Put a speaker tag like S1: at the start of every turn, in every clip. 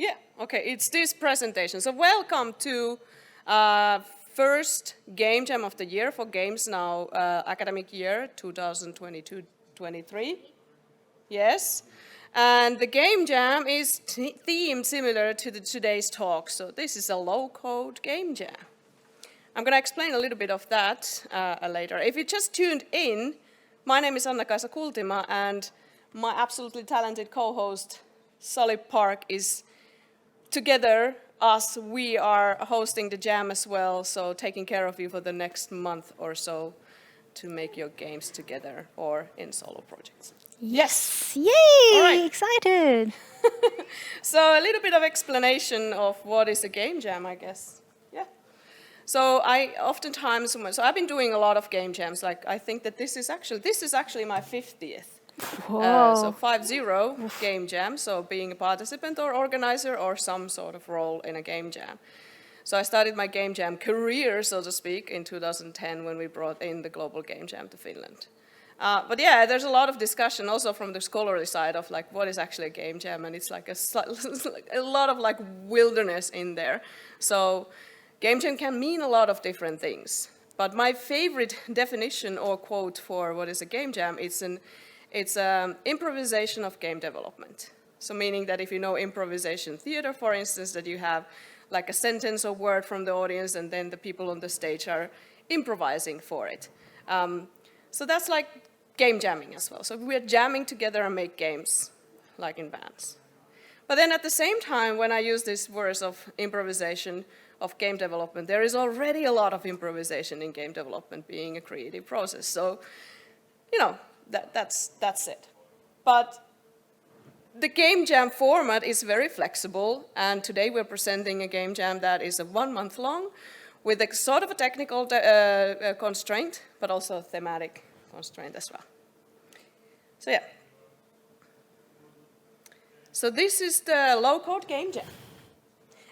S1: Yeah, okay, it's this presentation. So welcome to first Game Jam of the year for Games Now academic year 2022-23. Yes. And the Game Jam is themed similar to today's talk. So this is a low-code Game Jam. I'm going to explain a little bit of that later. If you just tuned in, my name is Anna-Kaisa Kultima, and my absolutely talented co-host, Sally Park, is together, we are hosting the jam as well, so taking care of you for the next month or so to make your games together or in solo projects.
S2: Yes! Yay!
S1: All right.
S2: Excited!
S1: So a little bit of explanation of what is a game jam, I guess. Yeah. So I've been doing a lot of game jams. Like I think that this is actually my 50th. So 50 game jam, so being a participant or organizer or some sort of role in a game jam. So I started my game jam career, so to speak, in 2010 when we brought in the global game jam to Finland. But yeah, there's a lot of discussion also from the scholarly side of like what is actually a game jam, and it's like a lot of like wilderness in there. So game jam can mean a lot of different things. But my favorite definition or quote for what is a game jam, it's improvisation of game development. So meaning that if you know improvisation theater, for instance, that you have like a sentence or word from the audience and then the people on the stage are improvising for it. So that's like game jamming as well. So we're jamming together and make games, like in bands. But then at the same time, when I use this words of improvisation of game development, there is already a lot of improvisation in game development being a creative process. So, you know, that's it. But the game jam format is very flexible, and today we're presenting a game jam that is 1 month long with a sort of a technical constraint, but also a thematic constraint as well. So yeah. So this is the low-code game jam.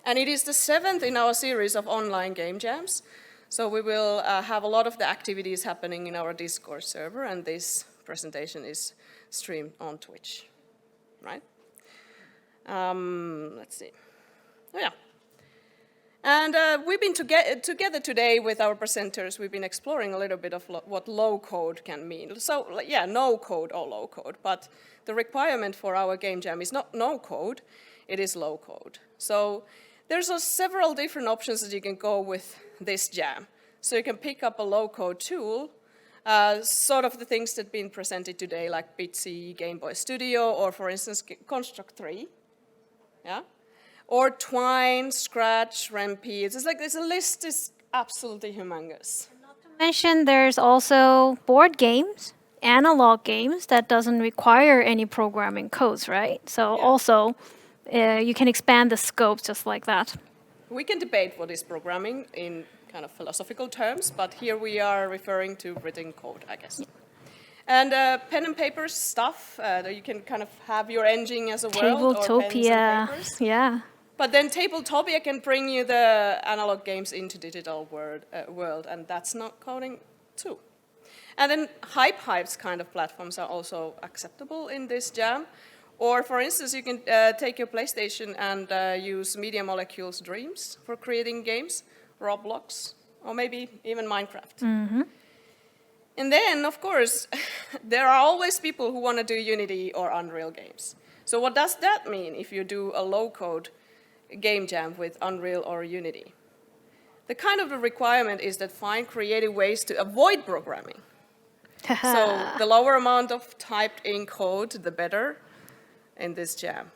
S1: And it is the 7th in our series of online game jams. So we will have a lot of the activities happening in our Discord server, and this presentation is streamed on Twitch, right? Let's see. Oh yeah. And we've been together today with our presenters. We've been exploring a little bit of what low code can mean. So yeah, no code or low code, but the requirement for our game jam is not no code, it is low code. So there's several different options that you can go with this jam. So you can pick up a low code tool, sort of the things that have been presented today, like Bitsy, Game Boy Studio, or for instance, Construct 3. Yeah? Or Twine, Scratch, Rampy. It's like the list is absolutely humongous.
S2: Not to mention, there's also board games, analog games that doesn't require any programming codes, right? So
S1: Yeah.
S2: also, you can expand the scope just like that.
S1: We can debate what is programming in kind of philosophical terms, but here we are referring to written code, I guess. Yeah. And pen and paper stuff, that you can kind of have your engine as a world, or pens and papers.
S2: Yeah.
S1: But then Tabletopia can bring you the analog games into digital world, and that's not coding too. And then Hype's kind of platforms are also acceptable in this jam. Or for instance, you can take your PlayStation and use Media Molecule's Dreams for creating games, Roblox, or maybe even Minecraft.
S2: Mm-hmm.
S1: And then, of course, there are always people who want to do Unity or Unreal games. So what does that mean if you do a low-code game jam with Unreal or Unity? The kind of the requirement is that find creative ways to avoid programming. So the lower amount of typed in code, the better in this jam.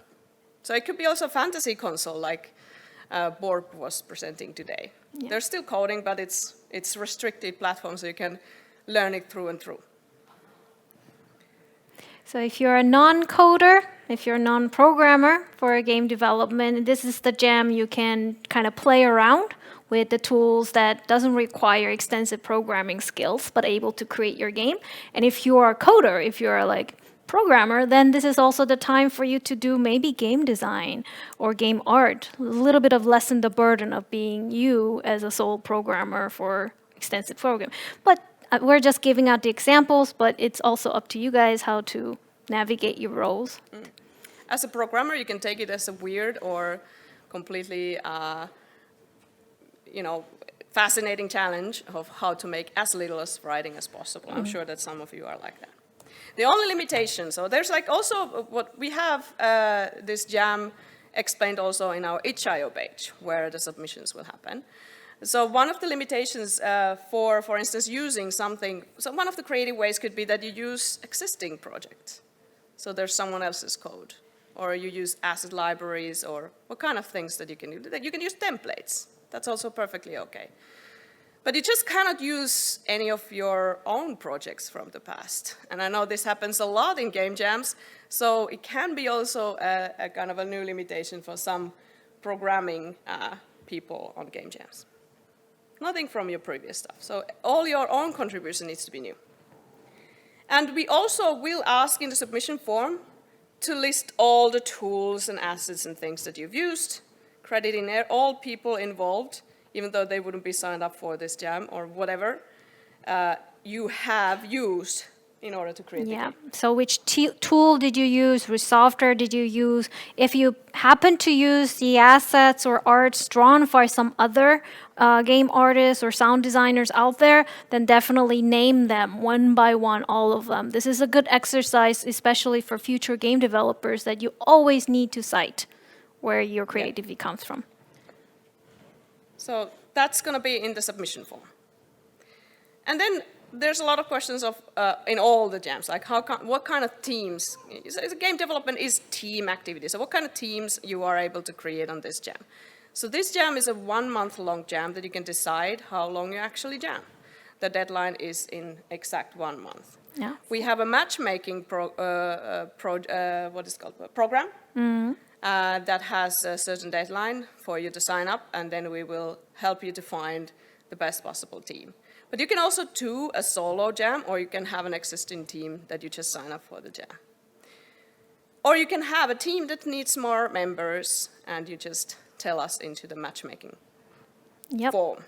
S1: So it could be also a fantasy console like Borb was presenting today. Yeah. There's still coding, but it's restricted platform, so you can learn it through and through.
S2: So if you're a non-coder, if you're a non-programmer for a game development, this is the jam you can kind of play around with the tools that doesn't require extensive programming skills, but able to create your game. And if you are a coder, if you're like programmer, then this is also the time for you to do maybe game design or game art, a little bit of lessen the burden of being you as a sole programmer for extensive program. But we're just giving out the examples, but it's also up to you guys how to navigate your roles.
S1: As a programmer, you can take it as a weird or completely, fascinating challenge of how to make as little as writing as possible. I'm sure that some of you are like that. The only limitation, so there's like also what we have this jam explained also in our itch.io page where the submissions will happen. So one of the limitations for instance, using something, so one of the creative ways could be that you use existing projects. So there's someone else's code, or you use asset libraries, or what kind of things that you can use. You can use templates. That's also perfectly okay. But you just cannot use any of your own projects from the past. And I know this happens a lot in game jams, so it can be also a kind of a new limitation for some programming people on game jams. Nothing from your previous stuff. So all your own contribution needs to be new. And we also will ask in the submission form to list all the tools and assets and things that you've used, crediting all people involved, even though they wouldn't be signed up for this jam or whatever, you have used in order to create the game.
S2: So which tool did you use? Which software did you use? If you happen to use the assets or arts drawn by some other game artists or sound designers out there, then definitely name them one by one, all of them. This is a good exercise, especially for future game developers, that you always need to cite where your creativity comes from.
S1: So that's going to be in the submission form. And then there's a lot of questions of in all the jams, like what kind of teams, game development is team activity, so what kind of teams you are able to create on this jam. So this jam is a 1 month long jam that you can decide how long you actually jam. The deadline is in exact 1 month.
S2: Yeah.
S1: We have a matchmaking program that has a certain deadline for you to sign up, and then we will help you to find the best possible team. But you can also do a solo jam, or you can have an existing team that you just sign up for the jam. Or you can have a team that needs more members, and you just tell us into the matchmaking form.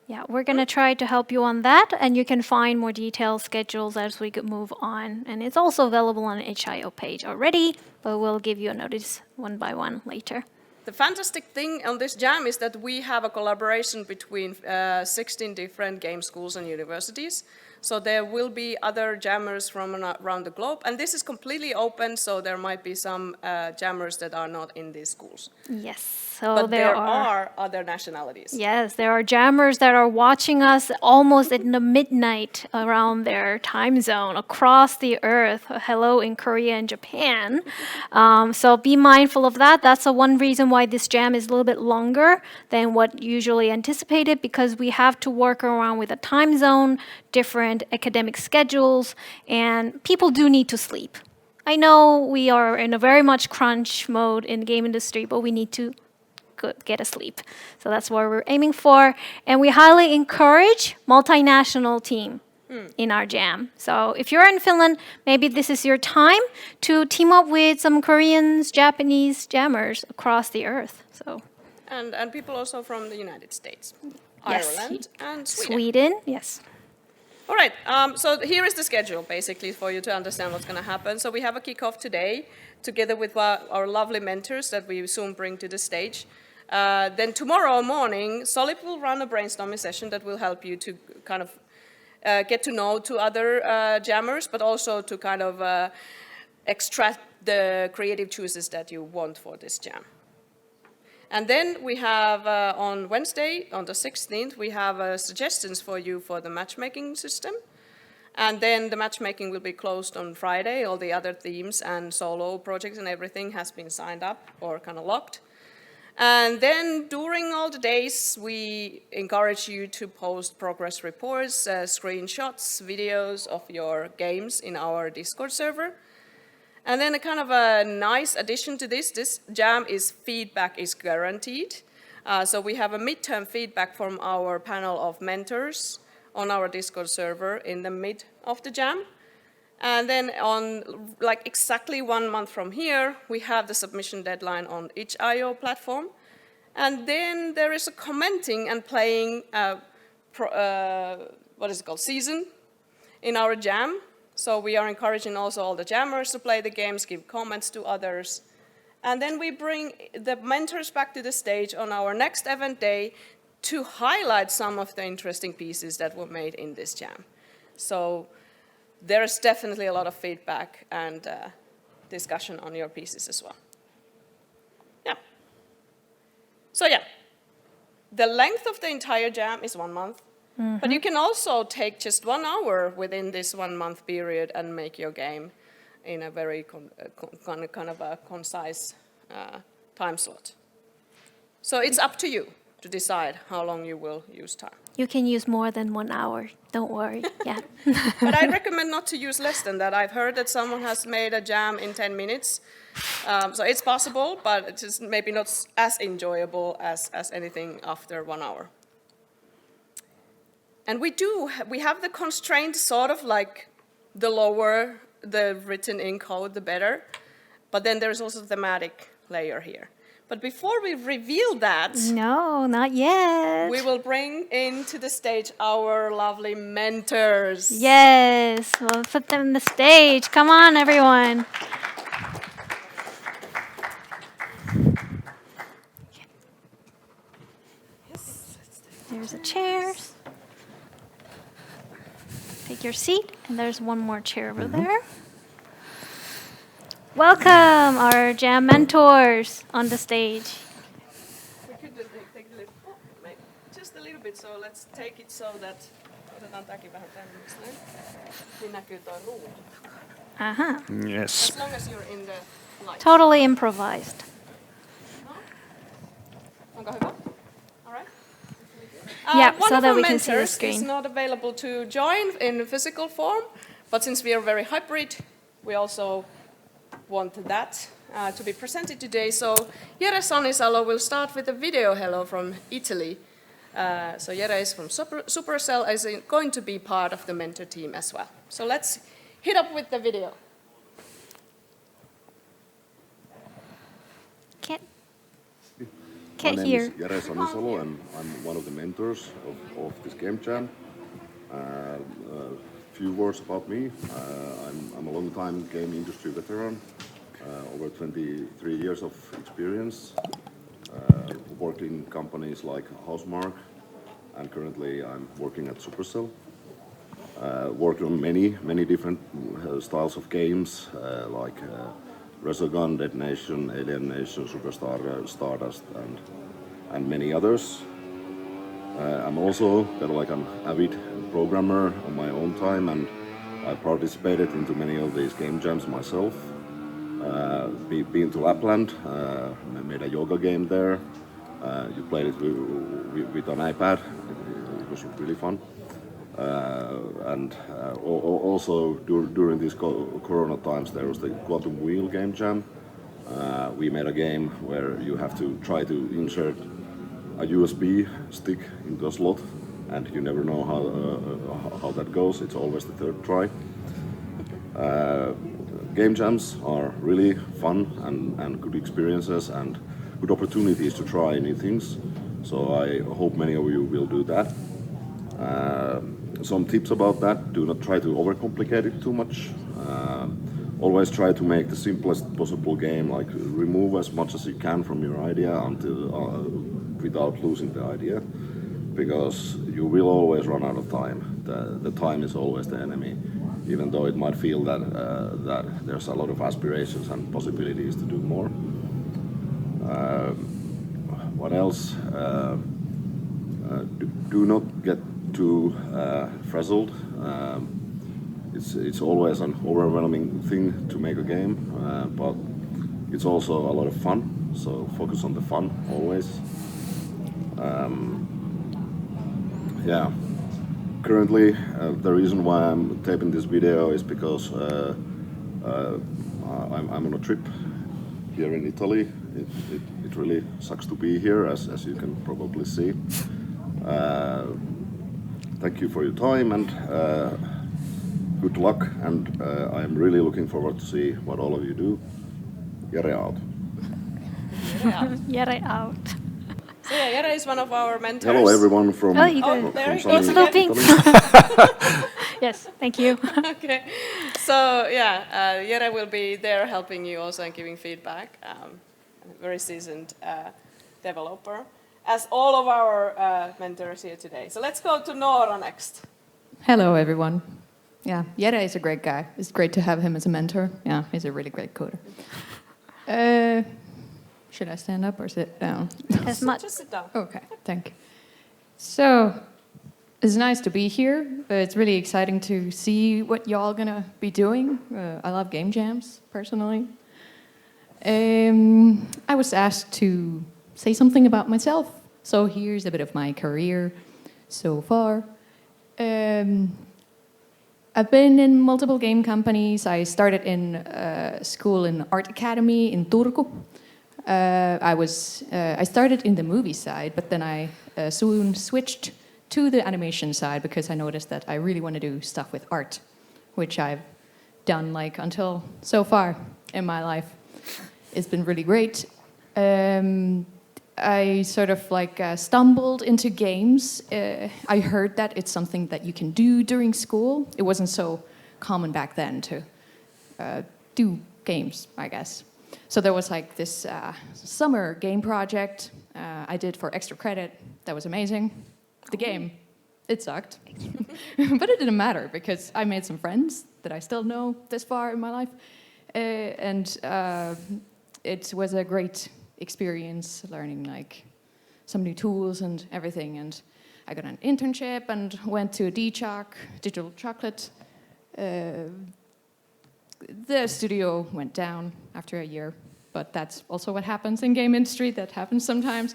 S2: Yeah, we're going to try to help you on that, and you can find more detailed schedules as we move on. And it's also available on the itch.io page already, but we'll give you a notice one by one later.
S1: The fantastic thing on this jam is that we have a collaboration between 16 different game schools and universities. So there will be other jammers from around the globe. And this is completely open, so there might be some jammers that are not in these schools.
S2: Yes. So
S1: but there are other nationalities.
S2: Yes, there are jammers that are watching us almost in the midnight around their time zone across the earth. Hello in Korea and Japan. So be mindful of that. That's the one reason why this jam is a little bit longer than what usually anticipated, because we have to work around with a time zone, different academic schedules, and people do need to sleep. I know we are in a very much crunch mode in the game industry, but we need to get a sleep. So that's what we're aiming for. And we highly encourage multinational team in our jam. So if you're in Finland, maybe this is your time to team up with some Koreans, Japanese jammers across the earth. So
S1: and people also from the United States,
S2: yes.
S1: Ireland, and
S2: Sweden, yes.
S1: All right, so here is the schedule, basically, for you to understand what's going to happen. So we have a kickoff today, together with our lovely mentors that we soon bring to the stage. Then tomorrow morning, Solip will run a brainstorming session that will help you to kind of get to know two other jammers, but also to kind of extract the creative choices that you want for this jam. And then we have on Wednesday, on the 16th, we have suggestions for you for the matchmaking system. And then the matchmaking will be closed on Friday. All the other themes and solo projects and everything has been signed up or kind of locked. And then during all the days, we encourage you to post progress reports, screenshots, videos of your games in our Discord server. And then a kind of a nice addition to this jam is feedback is guaranteed. So we have a midterm feedback from our panel of mentors on our Discord server in the mid of the jam. And then on like exactly 1 month from here, we have the submission deadline on itch.io platform. And then there is a commenting and playing, season in our jam. So we are encouraging also all the jammers to play the games, give comments to others. And then we bring the mentors back to the stage on our next event day to highlight some of the interesting pieces that were made in this jam. So there is definitely a lot of feedback and discussion on your pieces as well. Yeah. So yeah, the length of the entire jam is 1 month, but you can also take just 1 hour within this 1 month period and make your game in a very kind of a concise time slot. So it's up to you to decide how long you will use time.
S2: You can use more than 1 hour. Don't worry. Yeah.
S1: But I recommend not to use less than that. I've heard that someone has made a jam in 10 minutes. So it's possible, but it's just maybe not as enjoyable as anything after 1 hour. And we have the constraint sort of like the lower the written in code, the better. But then there's also the thematic layer here. But before we reveal that,
S2: No, not yet.
S1: we will bring into the stage our lovely mentors.
S2: Yes, we'll put them on the stage. Come on, everyone. There's a chair. Take your seat, and there's one more chair over there. Welcome, our jam mentors on the stage.
S1: We could take the just a little bit, so let's take it so that otetaan tämäkin vähän tänne, niin näkyy tuo ruutu.
S3: Yes.
S1: As long as you're in the light.
S2: Totally improvised.
S1: Onko hyvä? All right.
S2: Yeah,
S1: one
S2: so
S1: of
S2: that
S1: our
S2: we can see the
S1: mentors
S2: screen.
S1: is not available to join in physical form, but since we are very hybrid, we also want that to be presented today. So Jere Sanisalo will start with a video hello from Italy. So Jere is from Supercell, is going to be part of the mentor team as well. So let's hit up with the video.
S2: Can't
S4: My name
S2: hear.
S4: is Jere Sanisalo, and I'm one of the mentors of this game jam. A few words about me. I'm a long-time game industry veteran, over 23 years of experience. Worked in companies like Housemarque, and currently I'm working at Supercell. Worked on many different styles of games, like Resogun, Dead Nation, Alien Nation, Superstar, Stardust, and many others. I'm also kind of like an avid programmer on my own time, and I participated into many of these game jams myself. Been to Lapland, made a yoga game there. You played it with an iPad. It was really fun. And also during these Corona times, there was the Quantum Wheel game jam. We made a game where you have to try to insert a USB stick into a slot, and you never know how that goes. It's always the third try. Game jams are really fun and good experiences and good opportunities to try new things. So I hope many of you will do that. Some tips about that: do not try to overcomplicate it too much. Always try to make the simplest possible game, like remove as much as you can from your idea until without losing the idea, because you will always run out of time. The time is always the enemy, even though it might feel that there's a lot of aspirations and possibilities to do more. What else? Do not get too frazzled. It's always an overwhelming thing to make a game, but it's also a lot of fun. So focus on the fun always. Yeah. Currently, the reason why I'm taping this video is because I'm on a trip here in Italy. It really sucks to be here, as you can probably see. Thank you for your time, and good luck, and I'm really looking forward to see what all of you do. Jere out.
S2: Jere out.
S1: So yeah, Jere is one of our mentors.
S4: Hello everyone from,
S2: Oh, you
S1: Oh,
S2: go.
S1: there he
S4: sunny
S1: goes
S2: looping.
S4: Italy.
S2: Yes, thank you.
S1: Okay, so yeah, Jere will be there helping you also and giving feedback. very seasoned developer, as all of our mentors here today. So let's go to Noora next.
S5: Hello, everyone. Yeah, Jere is a great guy. It's great to have him as a mentor. Yeah, he's a really great coder. Should I stand up or sit down?
S2: As much.
S1: Just sit down.
S5: Okay, thank you. So, it's nice to be here. It's really exciting to see what y'all gonna be doing. I love game jams, personally. I was asked to say something about myself. So here's a bit of my career so far. I've been in multiple game companies. I started in school in Art Academy in Turku. I started in the movie side, but then I soon switched to the animation side because I noticed that I really want to do stuff with art, which I've done like until so far in my life. It's been really great. I sort of like stumbled into games. I heard that it's something that you can do during school. It wasn't so common back then to do games, I guess. So there was like this summer game project I did for extra credit. That was amazing. The game, it sucked. But it didn't matter because I made some friends that I still know this far in my life. And it was a great experience learning like some new tools and everything. And I got an internship and went to DCHOC, Digital Chocolate. The studio went down after a year, but that's also what happens in game industry. That happens sometimes.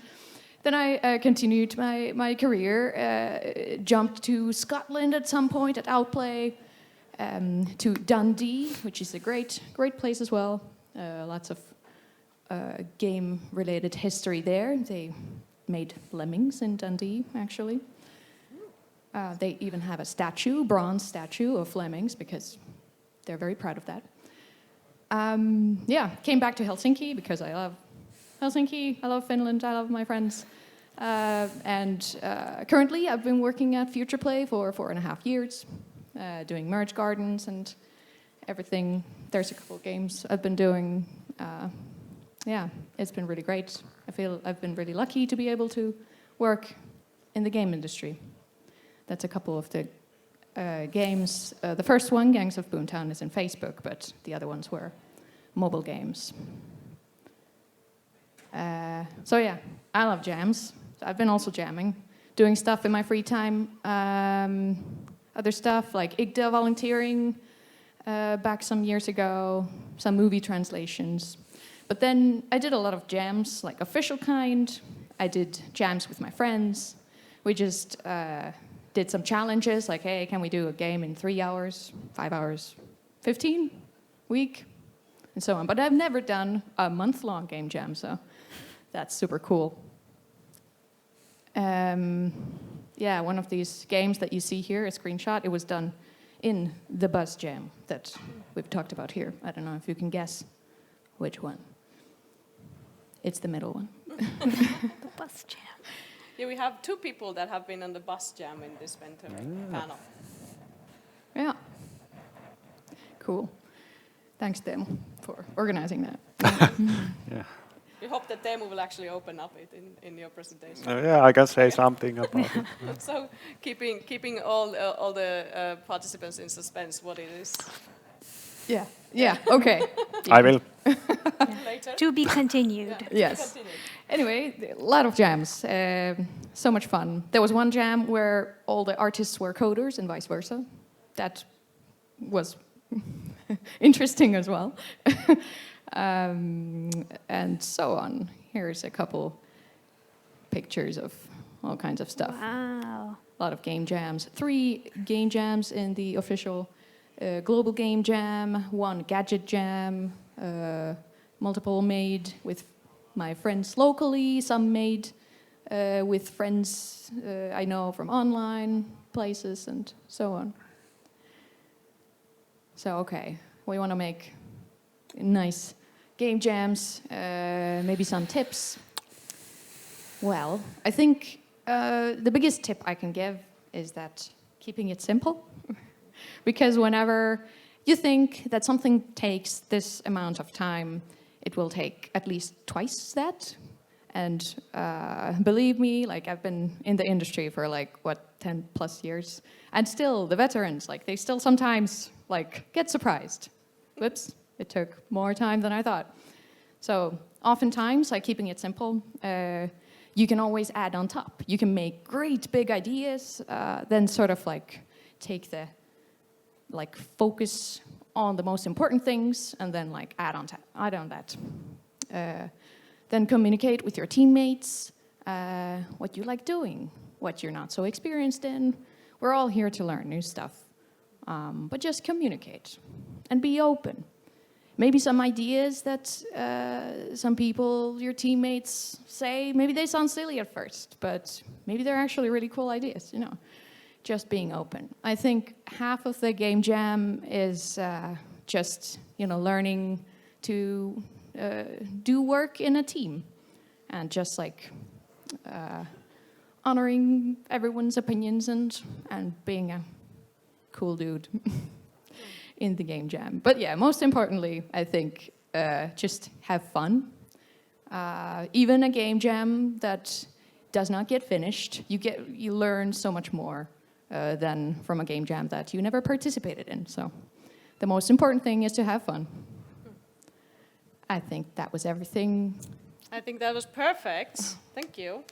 S5: Then I continued my career, jumped to Scotland at some point at Outplay, to Dundee, which is a great place as well. Lots of game-related history there. They made Lemmings in Dundee, actually. They even have a statue, bronze statue of Lemmings, because they're very proud of that. Came back to Helsinki because I love Helsinki, I love Finland, I love my friends. Currently I've been working at Future Play for 4.5 years, doing merge gardens and everything. There's a couple of games I've been doing. It's been really great. I feel I've been really lucky to be able to work in the game industry. That's a couple of the games. The first one, Gangs of Boomtown, is in Facebook, but the other ones were mobile games. I love jams. I've been also jamming, doing stuff in my free time. Other stuff like IGDA volunteering back some years ago, some movie translations. But then I did a lot of jams, like official kind. I did jams with my friends. We just did some challenges, like, hey, can we do a game in 3 hours, 5 hours, 15 week, and so on. But I've never done a month-long game jam, so that's super cool. One of these games that you see here, a screenshot, it was done in the Buzz Jam that we've talked about here. I don't know if you can guess which one. It's the middle one.
S2: The Buzz Jam.
S1: Yeah, we have 2 people that have been on the Bus Jam in this mentoring panel.
S5: Yeah. Cool. Thanks, Teemu, for organizing that.
S3: Yeah.
S1: We hope that Teemu will actually open up it in your presentation.
S3: Yeah, I can say something about it.
S1: So keeping all the participants in suspense what it is
S5: Yeah, okay.
S3: I will.
S1: later.
S2: To be continued.
S5: Yes. Anyway, a lot of jams. So much fun. There was one jam where all the artists were coders and vice versa. That was interesting as well. And so on. Here's a couple pictures of all kinds of stuff.
S2: Wow.
S5: A lot of game jams. 3 game jams in the official global game jam, 1 gadget jam, multiple made with my friends locally, some made with friends I know from online places and so on. So, okay, we want to make nice game jams, maybe some tips. Well, I think the biggest tip I can give is that keeping it simple. Because whenever you think that something takes this amount of time, it will take at least twice that. And believe me, like I've been in the industry for 10 plus years, and still the veterans, they still sometimes get surprised. Whoops, it took more time than I thought. So oftentimes, keeping it simple, you can always add on top. You can make great big ideas, then sort of take the focus on the most important things, and then add on that. Then communicate with your teammates what you like doing, what you're not so experienced in. We're all here to learn new stuff, but just communicate and be open. Maybe some ideas that some people, your teammates, say, maybe they sound silly at first, but maybe they're actually really cool ideas, Just being open. I think half of the game jam is just, learning to do work in a team and just honoring everyone's opinions and being a cool dude. In the game jam. But yeah, most importantly, I think just have fun. Even a game jam that does not get finished, you learn so much more than from a game jam that you never participated in. So the most important thing is to have fun. I think that was everything.
S1: I think that was perfect. Thank you.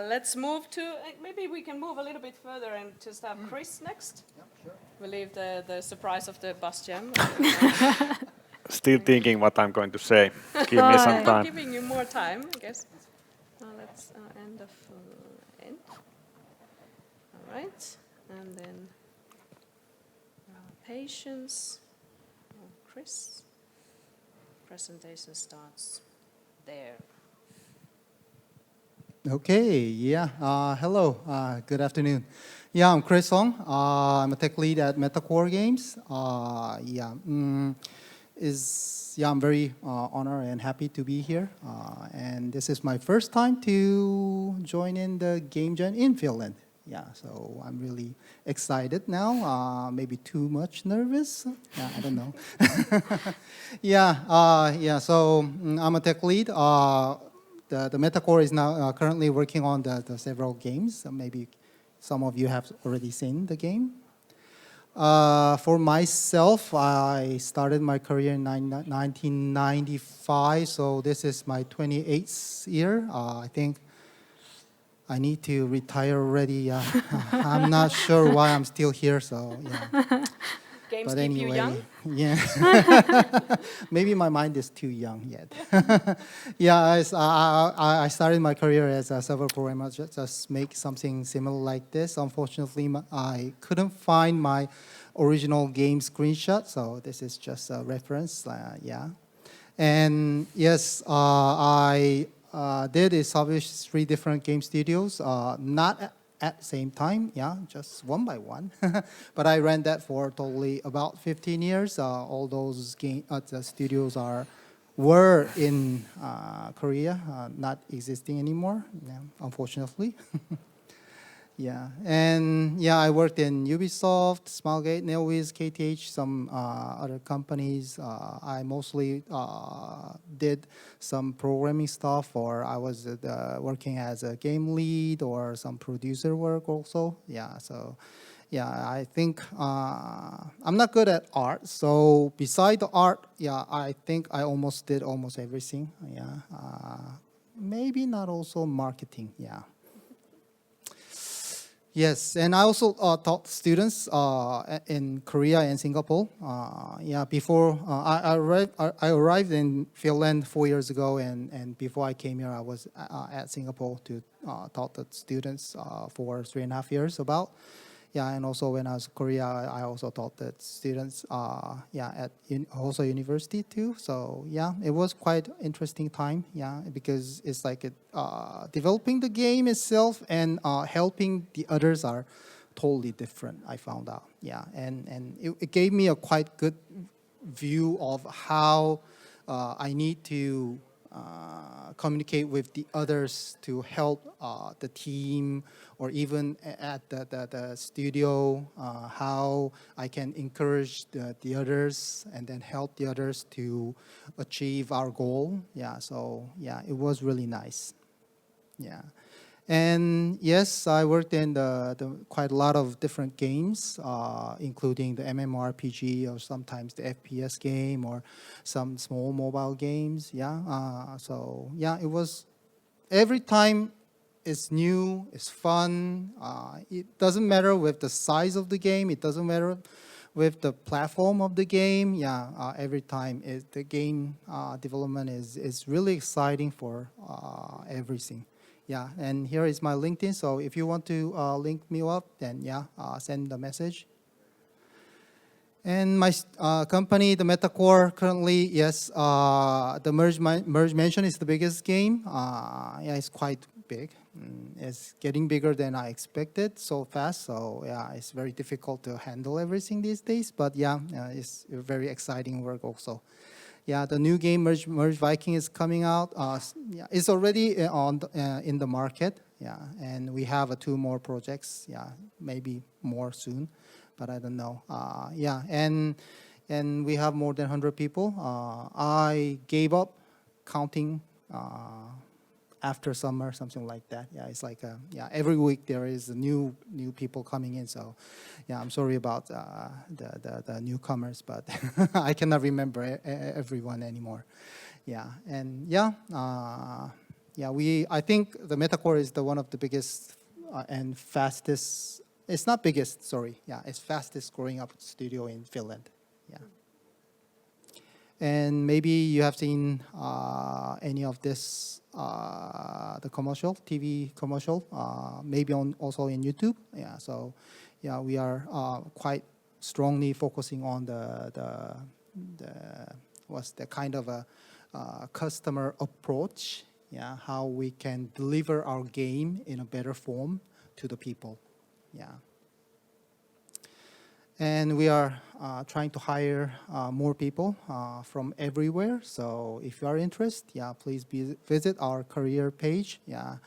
S1: Let's move to, maybe we can move a little bit further and just have Chris next.
S6: Yeah, sure.
S1: We'll leave the surprise of the bus jam.
S3: Still thinking what I'm going to say. Give me some
S1: I'm
S3: time.
S1: giving you more time, I guess. Let's end of end. All right, and then patience. Chris, presentation starts there.
S6: Okay, yeah. Hello, good afternoon. Yeah, I'm Chris Hong. I'm a tech lead at Metacore Games. I'm very honored and happy to be here. And this is my first time to join in the Game Jam in Finland. Yeah, so I'm really excited now. Maybe too much nervous. Yeah, I don't know. So I'm a tech lead. The Metacore is now currently working on the several games. Maybe some of you have already seen the game. For myself, I started my career in 1995, so this is my 28th year. I think I need to retire already. I'm not sure why I'm still here, so yeah.
S1: Games
S6: But
S1: keep
S6: anyway,
S1: you young?
S6: yeah. Maybe my mind is too young yet. Yeah, I started my career as a server programmer, just make something similar like this. Unfortunately, I couldn't find my original game screenshot, so this is just a reference. Yeah, and yes, I did establish 3 different game studios, not at the same time, yeah, just one by one. But I ran that for totally about 15 years. All those studios were in Korea, not existing anymore, yeah, unfortunately. Yeah, and yeah, I worked in Ubisoft, Smilegate, Neowiz, KTH, some other companies. I mostly did some programming stuff, or I was working as a game lead or some producer work also. Yeah, so yeah, I think I'm not good at art. So beside the art, yeah, I think I did almost everything. Yeah, maybe not also marketing. Yeah. Yes, and I also taught students in Korea and Singapore. Before I arrived in Finland 4 years ago, and before I came here, I was at Singapore to taught the students for 3.5 years about. Yeah, and also when I was in Korea, I also taught the students at also university too. So yeah, it was quite interesting time. Yeah, because it's like developing the game itself and helping the others are totally different. I found out. Yeah, and it gave me a quite good view of how I need to communicate with the others to help the team, or even at the studio, how I can encourage the others and then help the others to achieve our goal. Yeah, so yeah, it was really nice. Yeah. And yes, I worked in quite a lot of different games, including the MMORPG or sometimes the FPS game or some small mobile games. Yeah, so yeah, it was every time it's new, it's fun. It doesn't matter with the size of the game. It doesn't matter with the platform of the game. Yeah, every time the game development is really exciting for everything. Yeah, and here is my LinkedIn. So if you want to link me up, then yeah, send the message. And my company, the Metacore, currently, yes, the Merge Mansion is the biggest game. Yeah, it's quite big. It's getting bigger than I expected so fast. So yeah, it's very difficult to handle everything these days. But yeah, it's a very exciting work also. Yeah, the new game Merge Viking is coming out. Yeah, it's already in the market. Yeah, and we have 2 more projects. Yeah, maybe more soon, but I don't know. Yeah, and we have more than 100 people. I gave up counting after summer, something like that. Yeah, it's like yeah, every week there is new people coming in. So, yeah, I'm sorry about the newcomers, but I cannot remember everyone anymore. Yeah, and yeah, yeah, I think the Metacore is one of the biggest and fastest. It's not biggest, sorry. Yeah, it's fastest growing up studio in Finland. Yeah. And maybe you have seen any of this, the commercial, TV commercial, maybe also in YouTube. Yeah, so yeah, we are quite strongly focusing on what's the kind of a customer approach. Yeah, how we can deliver our game in a better form to the people. Yeah. And we are trying to hire more people from everywhere. So if you are interested, yeah, please visit our career page. Yeah,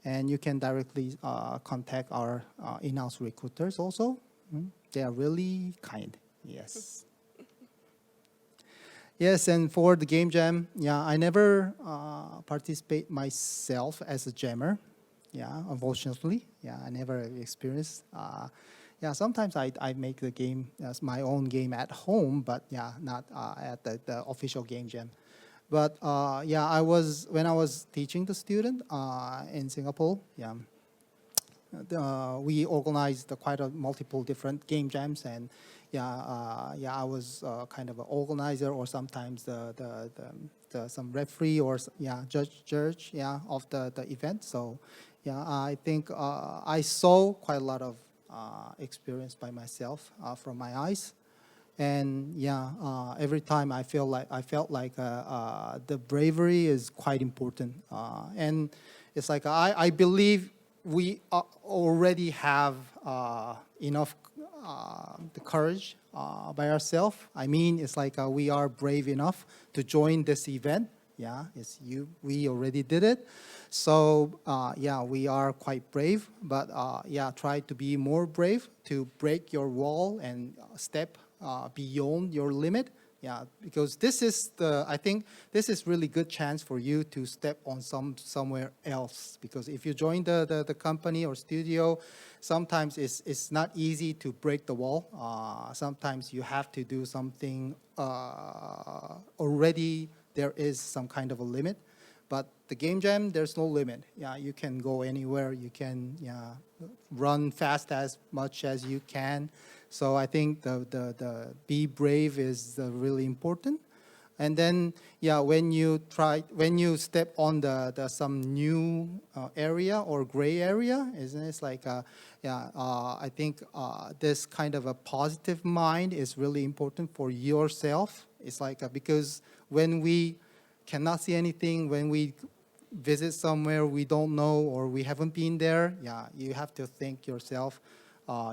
S6: and you can directly contact our in-house recruiters also. They are really kind. Yes. Yes, and for the game jam, yeah, I never participate myself as a jammer. Yeah, unfortunately, yeah, I never experienced. Yeah, sometimes I make the game as my own game at home, but yeah, not at the official game jam. But yeah, when I was teaching the student in Singapore, yeah, we organized quite a multiple different game jams, and yeah, yeah, I was kind of an organizer, or sometimes some referee, or yeah, judge, yeah, of the event. So yeah, I think I saw quite a lot of experience by myself from my eyes. And yeah, every time I felt like the bravery is quite important, and it's like I believe we already have enough the courage by ourselves. I mean, it's like we are brave enough to join this event. Yeah, we already did it. So yeah, we are quite brave, but yeah, try to be more brave to break your wall and step beyond your limit. Yeah, because I think this is really good chance for you to step on somewhere else. Because if you join the company or studio, sometimes it's not easy to break the wall. Sometimes you have to do something already. There is some kind of a limit, but the game jam, there's no limit. Yeah, you can go anywhere. You can run fast as much as you can. So I think the be brave is really important. And then yeah, when you step on some new area or gray area, isn't it? It's like I think this kind of a positive mind is really important for yourself. It's like because when we cannot see anything, when we visit somewhere we don't know or we haven't been there, yeah, you have to think yourself,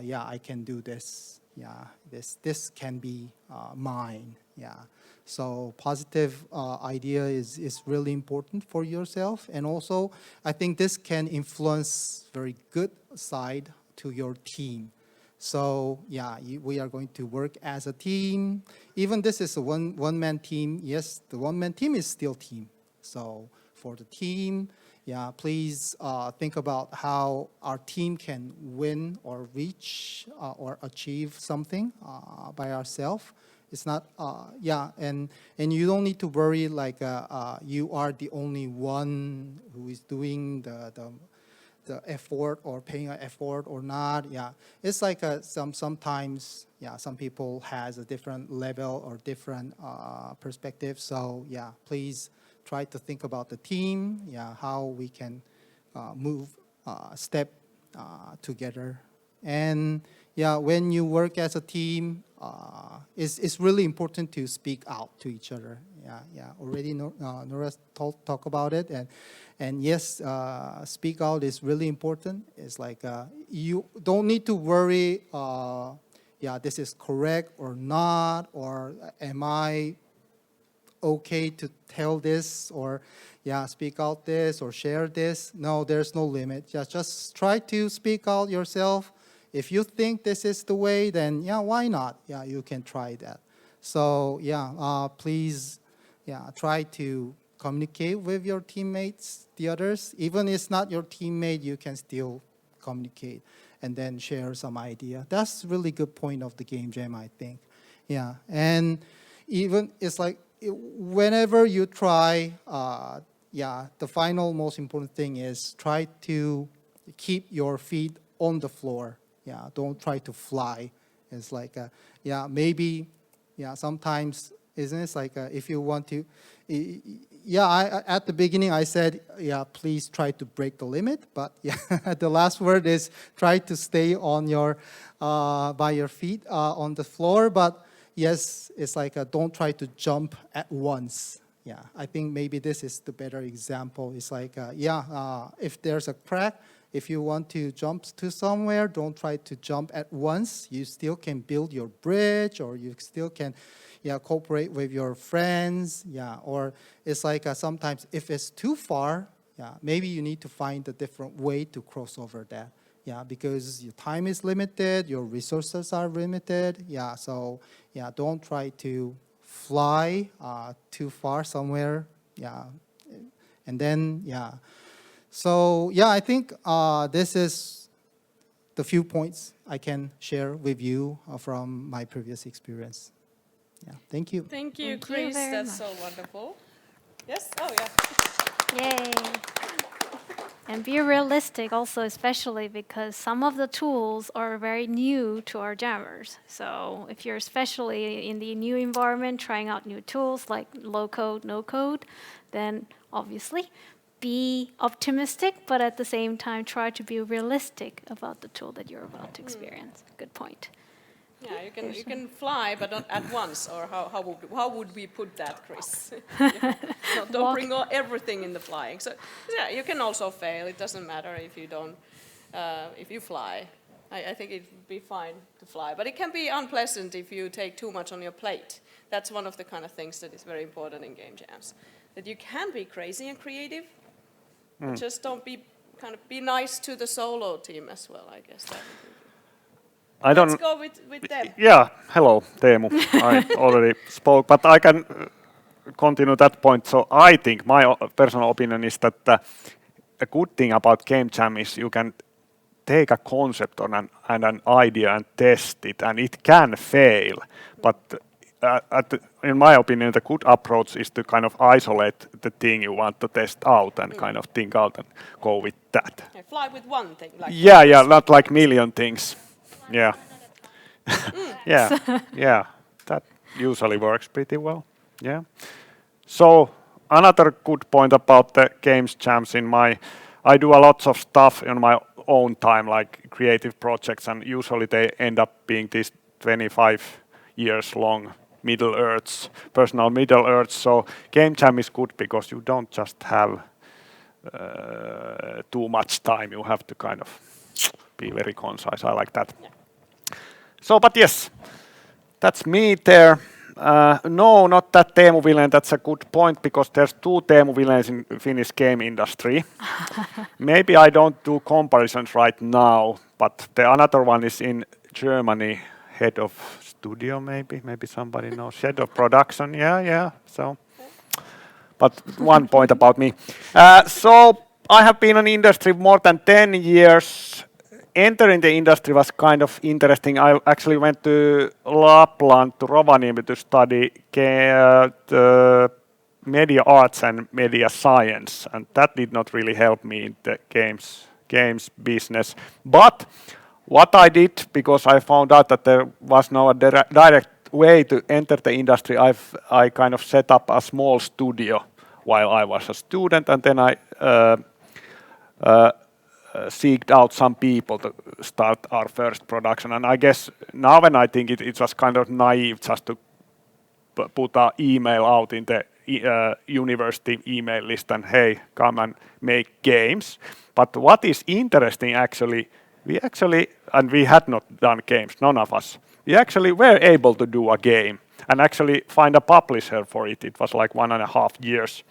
S6: yeah, I can do this. Yeah, this can be mine. Yeah. So positive idea is really important for yourself. And also, I think this can influence very good side to your team. So yeah, we are going to work as a team. Even this is a one-man team. Yes, the one-man team is still team. So for the team, yeah, please think about how our team can win or reach or achieve something by ourselves. It's not, and you don't need to worry like you are the only one who is doing the effort or paying an effort or not. Yeah, it's like sometimes some people has a different level or different perspective. So yeah, please try to think about the team. Yeah, how we can move step together. And yeah, when you work as a team, it's really important to speak out to each other. Yeah. Already Noora talk about it, and yes, speak out is really important. It's like you don't need to worry. This is correct or not, or am I okay to tell this or speak out this or share this? No, there's no limit. Just try to speak out yourself. If you think this is the way, then why not? Yeah, you can try that. So please, try to communicate with your teammates, the others. Even if it's not your teammate, you can still communicate and then share some idea. That's a really good point of the game jam, I think. Yeah, and even it's like whenever you try, the final most important thing is try to keep your feet on the floor. Yeah, don't try to fly. It's like, maybe, sometimes, isn't it? Like if you want to, at the beginning I said, please try to break the limit. But the last word is try to stay on your, by your feet on the floor. But yes, it's like don't try to jump at once. Yeah, I think maybe this is the better example. It's like, if there's a crack, if you want to jump to somewhere, don't try to jump at once. You still can build your bridge, or you still can cooperate with your friends. Or it's like sometimes if it's too far, maybe you need to find a different way to cross over that. Because your time is limited, your resources are limited. So don't try to fly too far somewhere. And then, So I think this is the few points I can share with you from my previous experience. Thank you.
S1: Thank you,
S2: Thank you
S1: Chris.
S2: very
S1: That's
S2: much.
S1: so wonderful. Yes? Oh, yeah.
S2: Yay. And be realistic also, especially because some of the tools are very new to our jammers. So if you're especially in the new environment, trying out new tools like low code, no code, then obviously be optimistic, but at the same time try to be realistic about the tool that you're about to experience. Good point.
S1: Yeah, you can fly, but not at once. Or how would we put that, Chris? Don't bring everything in the flying. So you can also fail. It doesn't matter if you don't, if you fly. I think it would be fine to fly, but it can be unpleasant if you take too much on your plate. That's one of the kind of things that is very important in game jams. That you can be crazy and creative, but just don't be nice to the solo team as well. I guess that would be. Let's go with them.
S3: Yeah, hello, Teemu. I already spoke, but I can continue that point. So I think my personal opinion is that a good thing about game jam is you can take a concept and an idea and test it, and it can fail. But in my opinion, the good approach is to kind of isolate the thing you want to test out and kind of think out and go with that.
S1: Fly with one thing. Like
S3: Not like million things. Yeah. That usually works pretty well. Yeah. So another good point about the games jams I do a lot of stuff in my own time, like creative projects, and usually they end up being these 25 years long personal Middle Earths. So game jam is good because you don't just have too much time. You have to kind of be very concise. I like that. So, but yes, that's me there. No, not that Teemu Vilén. That's a good point because there's two Teemu Viléns in Finnish game industry. Maybe I don't do comparisons right now, but the another one is in Germany, head of studio maybe somebody knows, head of production. Yeah. So, but one point about me. So I have been in industry more than 10 years. Entering the industry was kind of interesting. I actually went to Lapland, to Rovaniemi, to study media arts and media science, and that did not really help me in the games business. But what I did, because I found out that there was no direct way to enter the industry, I kind of set up a small studio while I was a student, and then I seeked out some people to start our first production. And I guess now when I think it was kind of naive just to put an email out in the university email list and hey, come and make games. But what is interesting actually, we had not done games, none of us. We actually were able to do a game and actually find a publisher for it. It was like 1.5 years.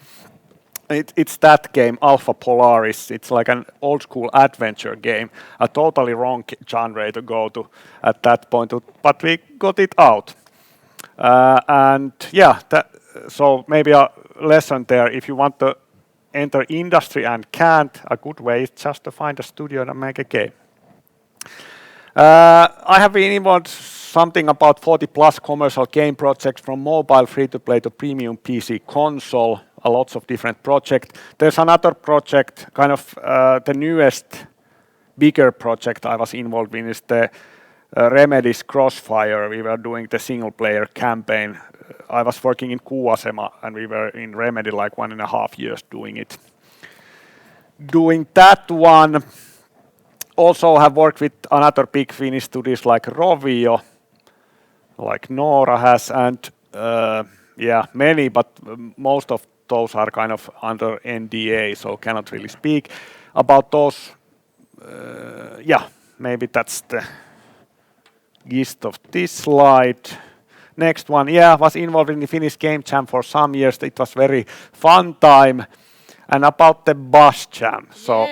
S3: It's that game, Alpha Polaris. It's like an old school adventure game, a totally wrong genre to go to at that point, but we got it out. And yeah, so maybe a lesson there, if you want to enter industry and can't, a good way is just to find a studio and make a game. I have been involved something about 40 plus commercial game projects from mobile free-to-play to premium PC console, lots of different projects. There's another project, kind of the newest, bigger project I was involved in is the Remedy's Crossfire. We were doing the single-player campaign. I was working in Kuasema and we were in Remedy like 1.5 years doing it. Doing that one. Also have worked with another big Finnish studios like Rovio, like Noora has, and many, but most of those are kind of under NDA, so cannot really speak about those. Maybe that's the gist of this slide. Next one, was involved in the Finnish Game Jam for some years. It was very fun time. And about the bus jam. So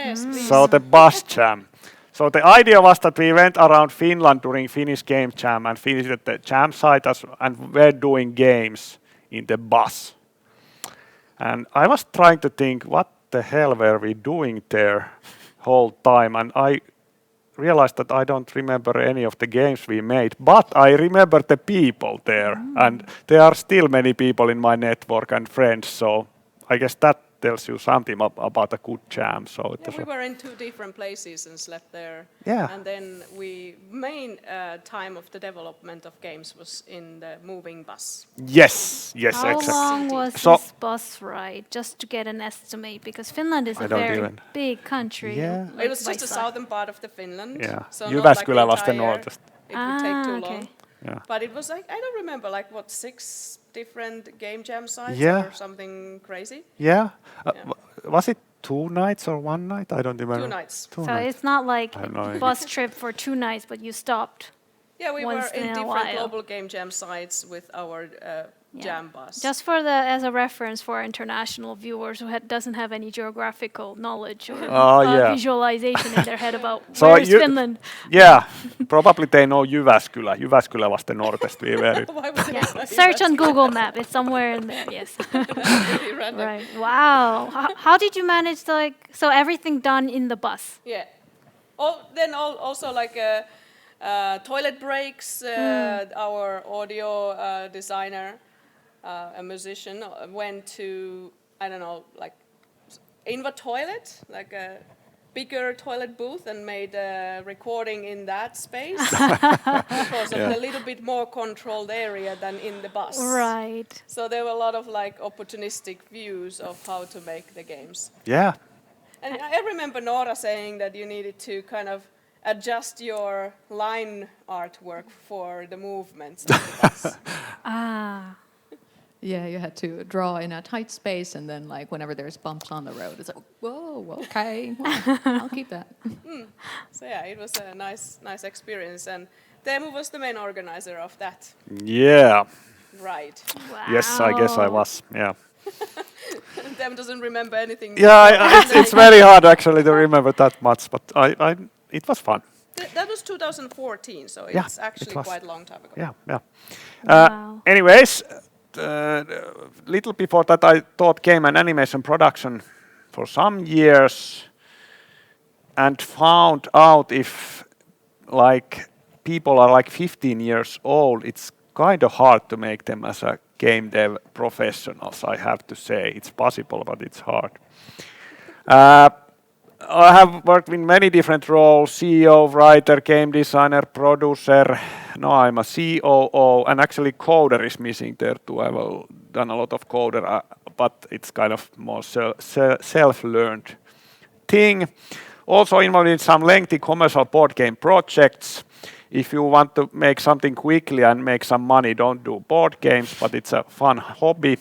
S3: the bus jam. So the idea was that we went around Finland during Finnish Game Jam and visited the jam site and were doing games in the bus. And I was trying to think, what the hell were we doing there whole time? And I realized that I don't remember any of the games we made, but I remember the people there. And there are still many people in my network and friends, so I guess that tells you something about a good jam. So
S1: we were in 2 different places and slept there.
S3: Yeah.
S1: And then main time of the development of games was in the moving bus.
S3: Yes,
S2: How
S3: exactly.
S2: long was this bus ride, just to get an estimate? Because Finland is a very big country.
S3: Yeah.
S1: It was just the southern part of the Finland.
S3: Yeah.
S1: So
S3: Jyväskylä was the northest.
S1: It would take too long.
S2: Okay.
S3: Yeah.
S1: But it was like, I don't remember, 6 different game jam sites or something crazy.
S3: Yeah. Was it 2 nights or 1 night? I don't remember.
S1: 2 nights.
S2: So it's not like a bus trip for 2 nights, but you stopped.
S1: Yeah, we were
S2: once
S1: in
S2: in a
S1: different
S2: while.
S1: global game jam sites with our jam bus.
S2: Just for as a reference for our international viewers who doesn't have any geographical knowledge or visualization in their head about where is Finland.
S3: Yeah, probably they know Jyväskylä. Jyväskylä was the northest we were.
S1: Why would they know
S2: Search on Google Map. It's somewhere in there. Yes.
S1: Really random.
S2: Right. Wow. How did you manage to so everything done in the bus?
S1: Yeah. Also toilet breaks. Our audio designer, a musician, went to in the toilet, like a bigger toilet booth, and made a recording in that space because of a little bit more controlled area than in the bus.
S2: Right.
S1: So there were a lot of opportunistic views of how to make the games.
S3: Yeah.
S1: And I remember Noora saying that you needed to kind of adjust your line artwork for the movements of the bus.
S5: Yeah, you had to draw in a tight space, and then whenever there's bumps on the road, it's like, whoa, okay, well, I'll keep that.
S1: So yeah, it was a nice experience, and Teemu was the main organizer of that.
S3: Yeah.
S1: Right.
S3: Yes, I guess I
S2: Wow.
S3: was. Yeah.
S1: Them doesn't remember anything.
S3: Yeah,
S1: before.
S3: it's very hard actually to remember that much, but it was fun.
S1: That was 2014, so
S3: Yeah,
S1: it's
S3: it
S1: actually
S3: was.
S1: quite a long time ago.
S3: Yeah, yeah.
S2: Wow.
S3: Anyways, little before that, I taught game and animation production for some years, and found out if like people are like 15 years old, it's kind of hard to make them as a game dev professionals. I have to say, it's possible, but it's hard. I have worked in many different roles: CEO, writer, game designer, producer. Now I'm a COO, and actually coder is missing there too. I've done a lot of coder, but it's kind of more self-learned thing. Also involved in some lengthy commercial board game projects. If you want to make something quickly and make some money, don't do board games, but it's a fun hobby.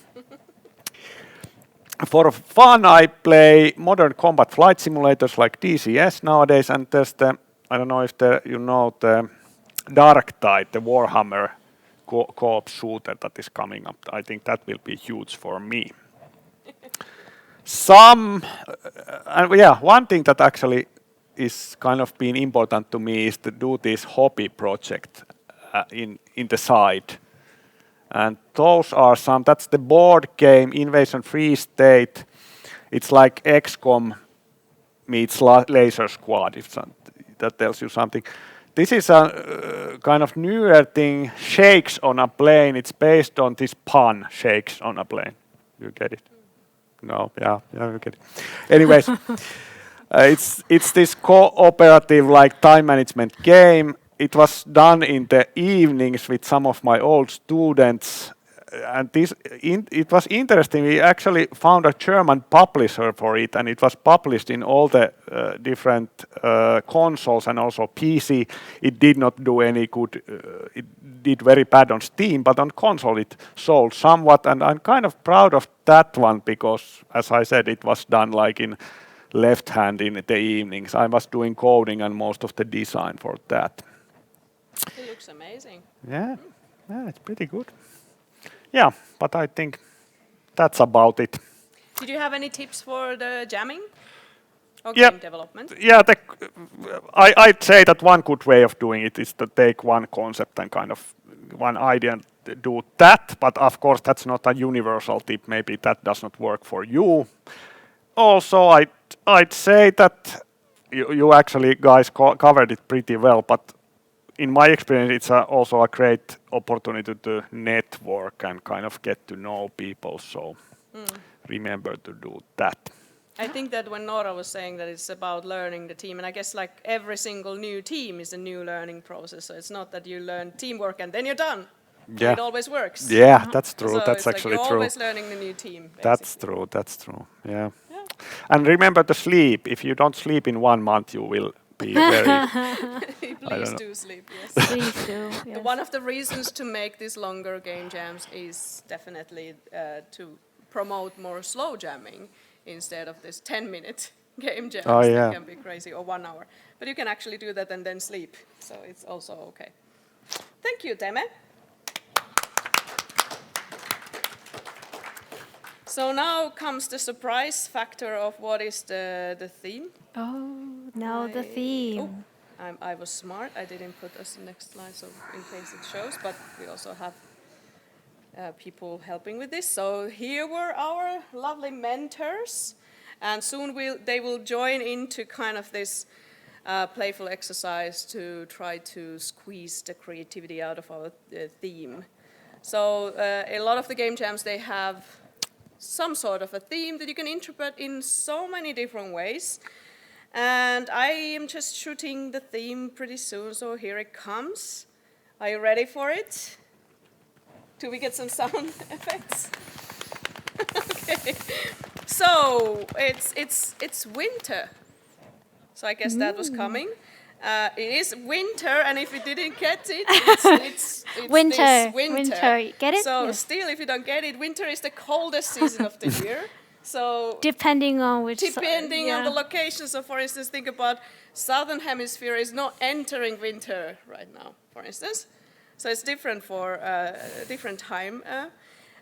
S3: For fun, I play modern combat flight simulators like DCS nowadays, and there's the, I don't know if you know the Dark Tide, the Warhammer co-op shooter that is coming up. I think that will be huge for me. One thing that actually is kind of been important to me is to do this hobby project in the side. And those are that's the board game Invasion Free State. It's like XCOM meets Laser Squad, if that tells you something. This is a kind of newer thing, Shakes on a Plane. It's based on this pun, Shakes on a Plane. You get it? No, yeah, you get it. Anyways, it's this cooperative like time management game. It was done in the evenings with some of my old students, and it was interesting. We actually found a German publisher for it, and it was published in all the different consoles and also PC. It did not do any good. It did very bad on Steam, but on console it sold somewhat, and I'm kind of proud of that one because, as I said, it was done like in left hand in the evenings. I was doing coding and most of the design for that.
S1: It looks amazing.
S3: Yeah, it's pretty good. Yeah, but I think that's about it.
S1: Did you have any tips for the jamming or
S3: Yeah.
S1: game development?
S3: Yeah, I'd say that one good way of doing it is to take one concept and kind of one idea and do that. But of course, that's not a universal tip. Maybe that does not work for you. Also, I'd say that you actually guys covered it pretty well, but in my experience, it's also a great opportunity to network and kind of get to know people. So remember to do that.
S1: I think that when Noora was saying that it's about learning the team, and I guess like every single new team is a new learning process. So it's not that you learn teamwork and then you're done.
S3: Yeah.
S1: It always works.
S3: Yeah, that's true.
S1: So
S3: That's
S1: it's like
S3: actually
S1: you're
S3: true.
S1: always learning the new team. Basically.
S3: That's true. That's true. Yeah. And remember to sleep. If you don't sleep in 1 month, you will be very.
S1: Please do sleep. Yes.
S2: Please do. Yes.
S1: One of the reasons to make these longer game jams is definitely to promote more slow jamming instead of this 10-minute game jams
S3: Oh, yeah.
S1: that can be crazy, or 1 hour. But you can actually do that and then sleep, so it's also okay. Thank you, Teemu. So now comes the surprise factor of what is the theme.
S2: Oh, now the theme.
S1: I was smart. I didn't put us the next slide, so in case it shows. But we also have people helping with this. So here were our lovely mentors, and soon they will join into kind of this playful exercise to try to squeeze the creativity out of our theme. So a lot of the game jams, they have some sort of a theme that you can interpret in so many different ways. And I am just shooting the theme pretty soon, so here it comes. Are you ready for it? Do we get some sound effects? Okay. So it's winter. So I guess that was coming. It is winter, and if you didn't get it, it's
S2: Winter.
S1: this winter.
S2: Winter. Get it?
S1: So
S2: Yes.
S1: still, if you don't get it, winter is the coldest season of the year. So
S2: Depending on which.
S1: depending on the location. So for instance, think about Southern Hemisphere is not entering winter right now, for instance. So it's different for different time.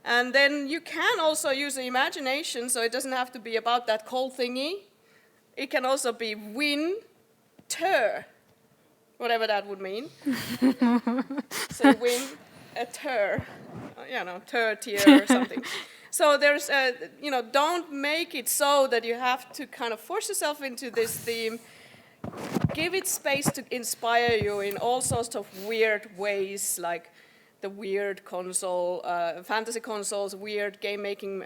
S1: And then you can also use the imagination, so it doesn't have to be about that cold thingy. It can also be winter, whatever that would mean. So winter, third tier or something. So there's, don't make it so that you have to kind of force yourself into this theme. Give it space to inspire you in all sorts of weird ways, like the weird console, fantasy consoles, weird game-making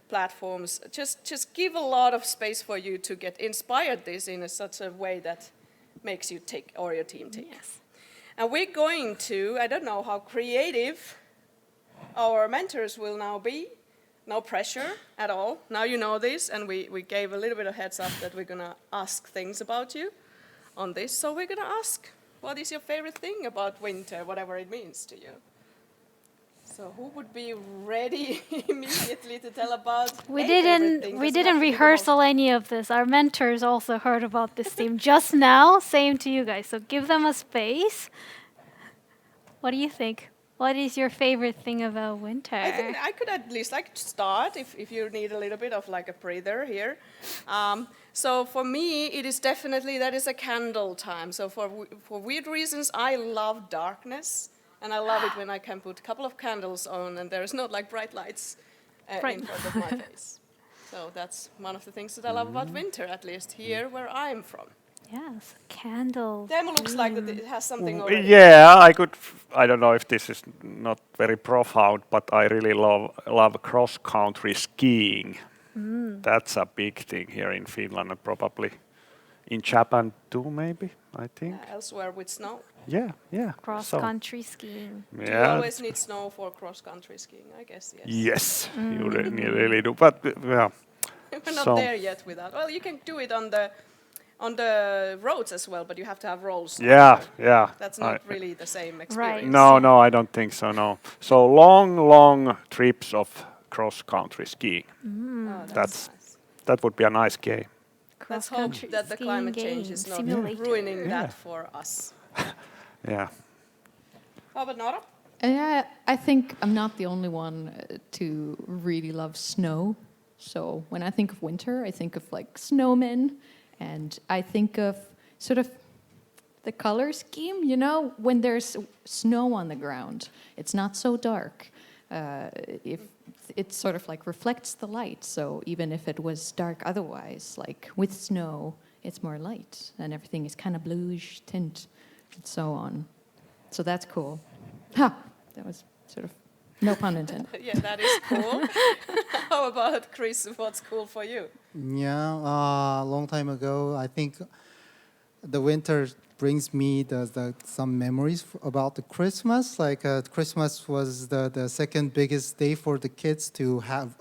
S1: platforms. Just give a lot of space for you to get inspired this in such a way that makes you tick, or your team tick.
S2: Yes.
S1: And we're going to, I don't know how creative our mentors will now be. No pressure at all. Now you know this, and we gave a little bit of heads up that we're going to ask things about you on this. So we're going to ask, what is your favorite thing about winter, whatever it means to you? So who would be ready immediately to tell about
S2: We
S1: a favorite
S2: didn't
S1: thing?
S2: we
S1: Doesn't have
S2: didn't
S1: to be the
S2: rehearsal any of this. Our mentors also heard about this theme just now. Same to you guys. So give them a space. What do you think? What is your favorite thing about winter?
S1: I think I could at least start if you need a little bit of like a breather here. So for me, it is definitely that is a candle time. So for weird reasons, I love darkness, and I love it when I can put a couple of candles on and there's not like bright lights
S2: Right.
S1: in front of my face. So that's one of the things that I love about winter, at least here where I'm from.
S2: Yes, candles.
S1: Demo looks like that it has something already.
S3: Yeah, I don't know if this is not very profound, but I really love cross-country skiing. That's a big thing here in Finland and probably in Japan too, maybe, I think.
S1: Elsewhere with snow.
S3: Yeah.
S2: Cross-country skiing.
S1: Do you always need snow for cross-country skiing? I guess yes.
S3: Yes, you really do. But yeah,
S1: We're not
S3: So-
S1: there yet with that. Well, you can do it on the roads as well, but you have to have rolls.
S3: yeah.
S1: That's not really the same experience.
S3: No, I don't think so. No. So long trips of cross-country skiing.
S1: Oh,
S3: That's-
S1: nice.
S3: That would be a nice game.
S1: Let's hope that the climate change is not ruining that for us.
S3: Yeah.
S1: How about Noora?
S5: Yeah, I think I'm not the only one to really love snow. So when I think of winter, I think of like snowmen, and I think of sort of the color scheme. You know, when there's snow on the ground, it's not so dark. If it sort of like reflects the light, so even if it was dark otherwise, like with snow, it's more light, and everything is kind of bluish tint, and so on. So that's cool. Ha! That was sort of no pun intended.
S1: Yeah, that is cool. How about Chris? What's cool for you?
S6: Yeah, a long time ago, I think the winter brings me some memories about the Christmas. Like Christmas was the second biggest day for the kids to have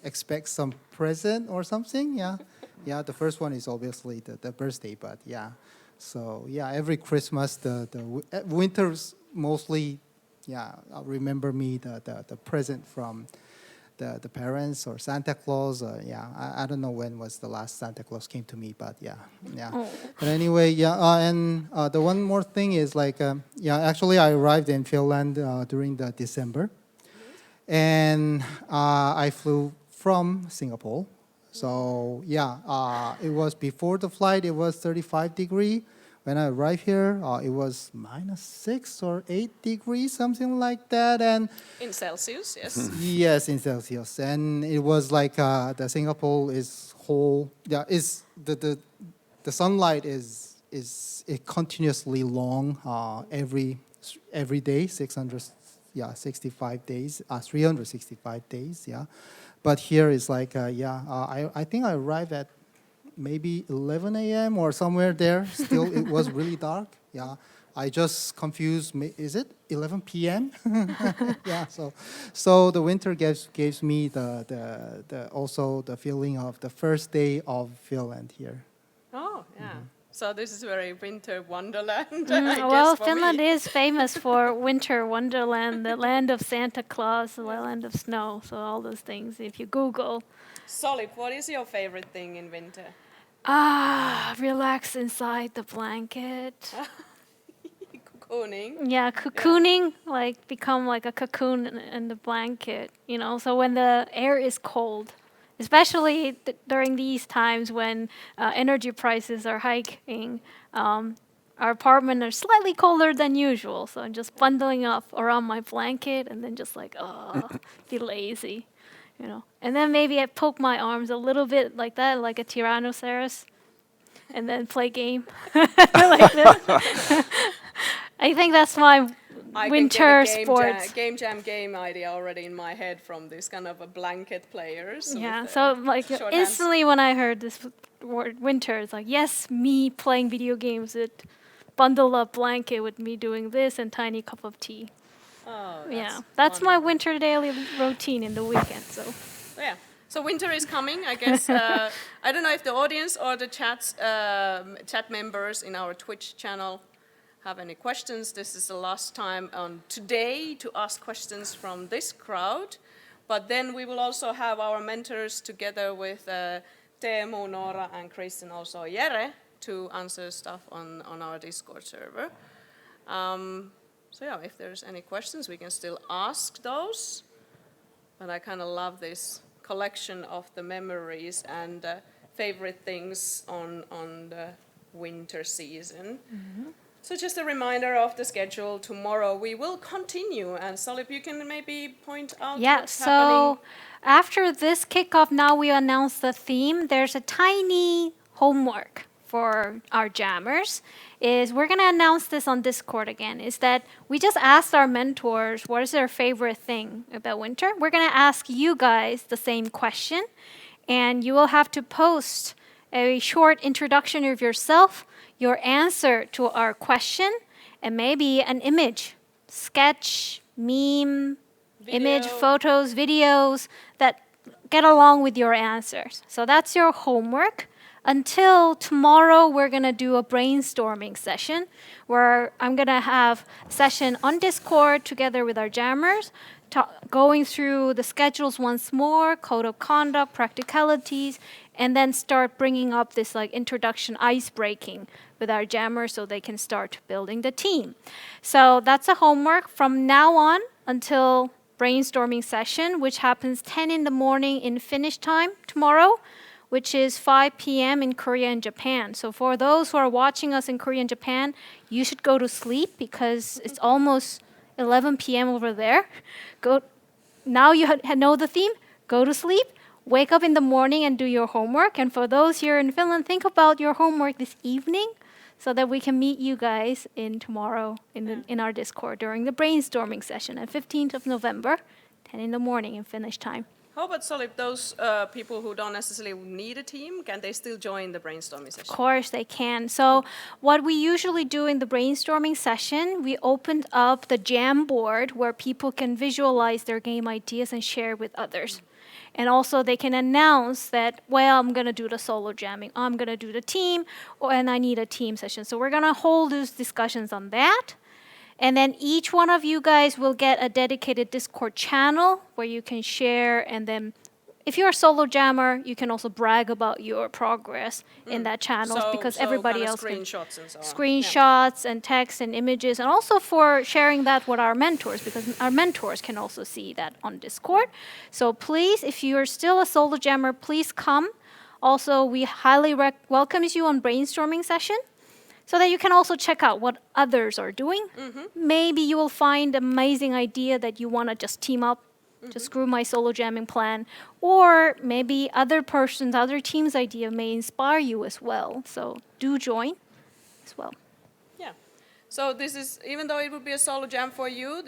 S6: expect some present or something. Yeah. The first one is obviously the birthday, but yeah. So yeah, every Christmas the winters mostly. Yeah, I'll remember me the present from the parents or Santa Claus. I don't know when was the last Santa Claus came to me, but yeah.
S2: Oh.
S6: But anyway, and the one more thing is like, actually I arrived in Finland during the December, and I flew from Singapore. So it was before the flight. It was 35 degrees. When I arrived here, it was -6 or 8 degrees, something like that, and
S1: In Celsius, yes.
S6: yes, in Celsius, and it was like the Singapore is whole. Yeah, is the sunlight is it continuously long every day, 65 days, 365 days, yeah. But here is like I think I arrived at maybe 11 a.m. or somewhere there. Still, it was really dark. Yeah, I just confused. Is it 11 p.m.? Yeah. So the winter gives me the also the feeling of the first day of Finland here.
S1: Oh, yeah. So this is very winter wonderland. I
S2: Well,
S1: guess for
S2: Finland
S1: me.
S2: is famous for winter wonderland, the land of Santa Claus, the land of snow, so all those things. If you Google,
S1: Solid, what is your favorite thing in winter?
S2: relax inside the blanket.
S1: cocooning.
S2: Yeah, cocooning, like become like a cocoon in the blanket, you know. So when the air is cold, especially during these times when energy prices are hiking, our apartment are slightly colder than usual. So I'm just bundling up around my blanket and then just like, oh, be lazy, you know. And then maybe I poke my arms a little bit like that, like a Tyrannosaurus, and then play game like this. I think that's my
S1: I
S2: winter
S1: can get a
S2: sports.
S1: game jam game idea already in my head from this kind of a blanket players.
S2: Yeah,
S1: with,
S2: so like
S1: short hands.
S2: instantly when I heard this word winter, it's like, yes, me playing video games with bundle up blanket with me doing this and tiny cup of tea.
S1: Oh,
S2: Yeah, that's my
S1: wonderful.
S2: winter daily routine in the weekend. So
S1: Yeah. So winter is coming, I guess. I don't know if the audience or the chat members in our Twitch channel have any questions. This is the last time on today to ask questions from this crowd. But then we will also have our mentors together with Teemu, Noora, and Chris, and also Jere to answer stuff on our Discord server. So yeah, if there's any questions, we can still ask those. But I kind of love this collection of the memories and favorite things on the winter season. So just a reminder of the schedule. Tomorrow we will continue. And Solip, you can maybe point out
S2: yeah,
S1: what's
S2: so
S1: happening.
S2: after this kickoff, now we announce the theme. There's a tiny homework for our jammers. Is we're gonna announce this on Discord again. Is that we just asked our mentors what is their favorite thing about winter. We're gonna ask you guys the same question, and you will have to post a short introduction of yourself, your answer to our question, and maybe an image, sketch, meme, image,
S1: Video.
S2: photos, videos that get along with your answers. So that's your homework. Until tomorrow, we're going to do a brainstorming session where I'm going to have a session on Discord together with our jammers, going through the schedules once more, code of conduct, practicalities, and then start bringing up this like introduction ice breaking with our jammers so they can start building the team. So that's a homework from now on until brainstorming session, which happens 10 in the morning in Finnish time tomorrow, which is 5 p.m. in Korea and Japan. So for those who are watching us in Korea and Japan, you should go to sleep because it's almost 11 p.m. over there. Now you know the theme, go to sleep, wake up in the morning and do your homework. And for those here in Finland, think about your homework this evening so that we can meet you guys tomorrow in our Discord during the brainstorming session on 15th of November, 10 in the morning in Finnish time.
S1: How about Solip, those people who don't necessarily need a team, can they still join the brainstorming session?
S2: Of course they can. So what we usually do in the brainstorming session, we opened up the jam board where people can visualize their game ideas and share with others. And also they can announce that, well, I'm going to do the solo jamming, I'm going to do the team, and I need a team session. So we're going to hold those discussions on that. And then each one of you guys will get a dedicated Discord channel where you can share. And then if you're a solo jammer, you can also brag about your progress in that channel because everybody
S1: kind of
S2: else can.
S1: screenshots and so on.
S2: Screenshots and text and images, and also for sharing that with our mentors because our mentors can also see that on Discord. So please, if you're still a solo jammer, please come. Also, we highly welcome you on brainstorming session, so that you can also check out what others are doing. Maybe you will find an amazing idea that you want to just team up, just screw my solo jamming plan. Or maybe other team's idea may inspire you as well. So do join as well.
S1: Yeah. So this is, even though it would be a solo jam for you,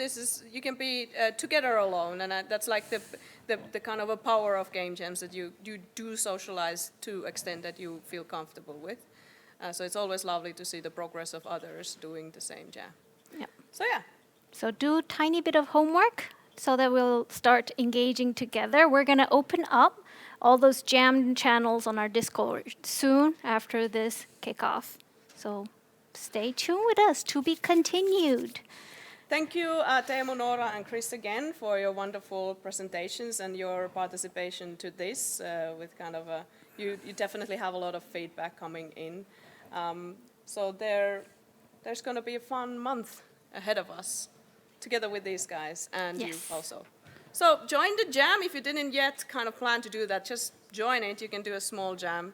S1: you can be together alone. And that's like the kind of a power of game jams, that you do socialize to extent that you feel comfortable with. So it's always lovely to see the progress of others doing the same jam.
S2: Yep.
S1: So yeah.
S2: So do a tiny bit of homework so that we'll start engaging together. We're going to open up all those jam channels on our Discord soon after this kickoff. So stay tuned with us, to be continued.
S1: Thank you, Teemu, Noora, and Chris again for your wonderful presentations and your participation to this. With kind of you definitely have a lot of feedback coming in. So there there's going to be a fun month ahead of us together with these guys and you
S2: Yes.
S1: also. So join the jam if you didn't yet kind of plan to do that. Just join it. You can do a small jam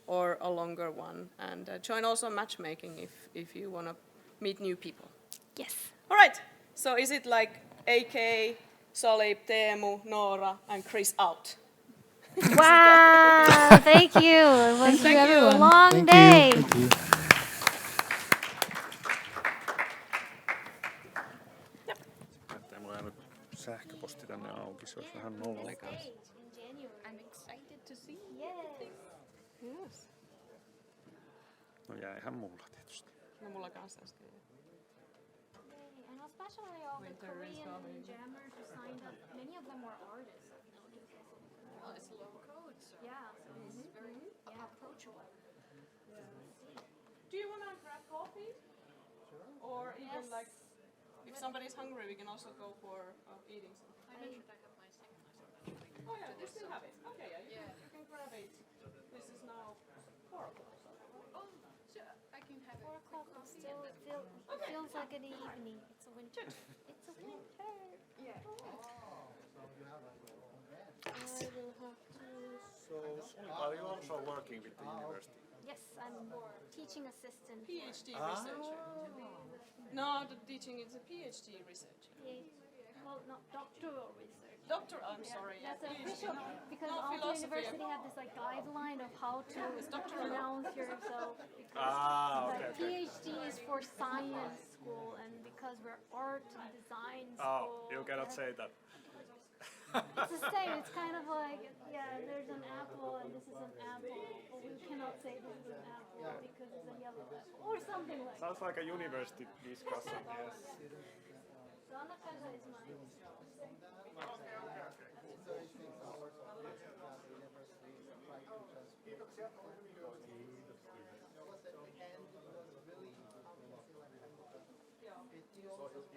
S1: or a longer one. And join also matchmaking if you want to meet new people.
S2: Yes.
S1: All right. So is it like AK, Solip, Teemu, Noora, and Chris out?
S2: Wow, thank you. It was
S5: Thank you,
S2: a
S5: everyone.
S2: long
S6: Thank
S2: day.
S6: you. Thank you.
S3: Mulla ei nyt sähköposti tänne auki, se olisi vähän noloa.
S2: I'm excited to see.
S1: Yes.
S3: No jäihän mulla tietysti.
S1: No mulla kanssa äsken.
S2: And especially all the Korean jammers who signed up, many of them were artists.
S7: Well, it's low code, so
S2: Yeah, so
S7: it's very approachable.
S1: Do you want to grab coffee? Or even like, if somebody's hungry, we can also go for eating something.
S7: I mentioned I have my second lesson.
S1: Oh yeah, you still have it. Okay, yeah, you can grab it. This is now 4 o'clock.
S7: Oh, so I can have
S2: 4 o'clock will still feels like an evening. It's a winter. It's a winter.
S7: Yeah.
S1: I will have to.
S3: So, are you also working with the university?
S2: Yes, I'm teaching assistant.
S1: PhD researcher. No, the teaching is a PhD researcher.
S2: Well, not doctoral research.
S1: Doctor, I'm sorry.
S2: That's
S1: PhD,
S2: official
S1: no.
S2: because
S1: No,
S2: all the
S1: philosophy.
S2: university have this like guideline of how to
S1: doctoral.
S2: pronounce yourself.
S3: Okay.
S2: PhD is for science school, and because we're art and design
S3: Oh,
S2: school,
S3: you cannot say that.
S2: it's the same. It's kind of like, yeah, there's an apple and this is an apple, but we cannot say this is an apple because it's a yellow apple or something like that.
S3: Sounds like a university discussion, yes.
S2: Donna Pesa is mine.
S6: It